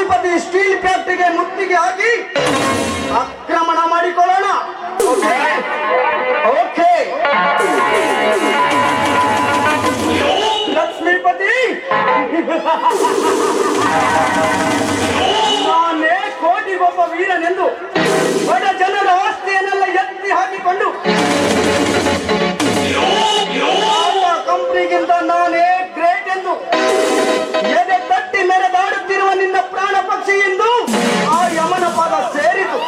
Lakshmipathi steel ಫ್ಯಾಕ್ಟರಿಗೆ ಮುತ್ತಿಗೆ ಹಾಕಿ ಆಕ್ರಮಣ ಮಾಡಿಕೊಳ್ಳೋಣ. ಓಕೆ ಲಕ್ಷ್ಮೀಪತಿ, ನಾನೇ ಕೋಟಿಗೊಬ್ಬ ವೀರನೆಂದು ಬಡ ಜನರ ಆಸ್ತಿಯನ್ನೆಲ್ಲ ಎತ್ತಿ ಹಾಕಿಕೊಂಡು ಕಂಪನಿಗಿಂತ ನಾನೇ ಗ್ರೇಟ್ ಎಂದು ಎದೆ ತಟ್ಟಿ ಮೆರೆದಾಡುತ್ತಿರುವ ನಿನ್ನ ಪ್ರಾಣ ಪಕ್ಷಿ ಎಂದು ಆ ಯಮನ ಪಾದ ಸೇರಿತು.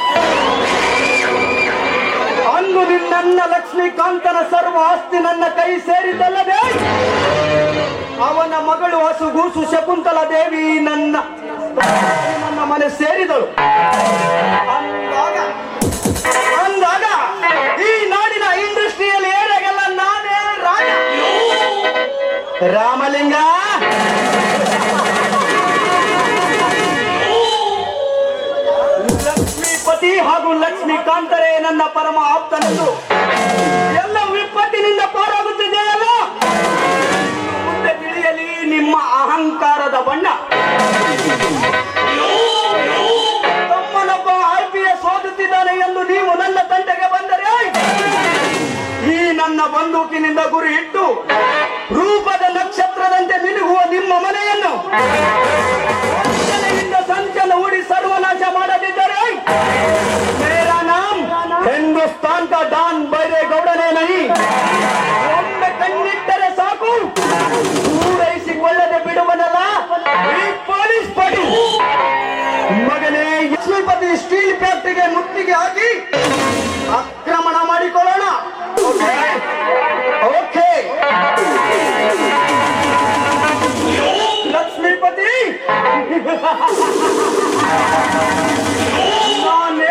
ಅಂದು ನಿನ್ನ ಲಕ್ಷ್ಮೀಕಾಂತನ ಸರ್ವ ಆಸ್ತಿ ನನ್ನ ಕೈ ಸೇರಿದ್ದಲ್ಲದೆ ಅವನ ಮಗಳು ಹಸುಗೂಸು ಶಕುಂತಲ ದೇವಿ ನನ್ನ ಮನೆ ಸೇರಿದಳು. ಅಂದಾಗ ಈ ನಾಡಿನ ಇಂಡಸ್ಟ್ರಿಯಲ್ ಏರಿಯಾಗೆಲ್ಲ ನಾನೇ ರಾಜ. ರಾಮಲಿಂಗ, ಲಕ್ಷ್ಮೀಪತಿ ಹಾಗೂ ಲಕ್ಷ್ಮೀಕಾಂತರೇ ನನ್ನ ಪರಮ ಆಪ್ತನೆಂದು ಎಲ್ಲ ವಿಪತ್ತಿನಿಂದ ಪಾರಾಗುತ್ತಿದೆಯಲ್ಲ. ಮುಂದೆ ತಿಳಿಯಲಿ ನಿಮ್ಮ ಅಹಂಕಾರದ ಬಣ್ಣ. ತಮ್ಮನೊಬ್ಬ IPS ಓದುತ್ತಿದ್ದಾನೆ ಎಂದು ನೀವು ನನ್ನ ತಂಟೆಗೆ ಬಂದರೆ ಈ ನನ್ನ ಬಂದೂಕಿನಿಂದ ಗುರಿ ಇಟ್ಟು ರೂಪದ ನಕ್ಷತ್ರದಂತೆ ಮಿನುಗುವ ನಿಮ್ಮ ಮನೆಯನ್ನು ಸಂಚನ ಹೂಡಿ ಸರ್ವನಾಶ ಮಾಡದಿದ್ದರೆ ಮೇರಾ ನಾಮ್ ಹಿಂದೂಸ್ತಾನ್ ಕಾ ಡಾನ್ ಬೈರೇಗೌಡನೇ ನಹಿ. ಒಮ್ಮೆ ಕಣ್ಣಿಟ್ಟರೆ ಸಾಕು, ಪೂರೈಸಿಕೊಳ್ಳದೆ ಬಿಡುವನಲ್ಲ ಈ ಪೊಲೀಸ್ ಪಡಿ. ಮಗನೇ, ಲಕ್ಷ್ಮೀಪತಿ ಸ್ಟೀಲ್ ಫ್ಯಾಕ್ಟರಿಗೆ ಮುತ್ತಿಗೆ ಹಾಕಿ ಆಕ್ರಮಣ ಮಾಡಿಕೊಳ್ಳೋಣ. ಓಕೆ ಲಕ್ಷ್ಮೀಪತಿ,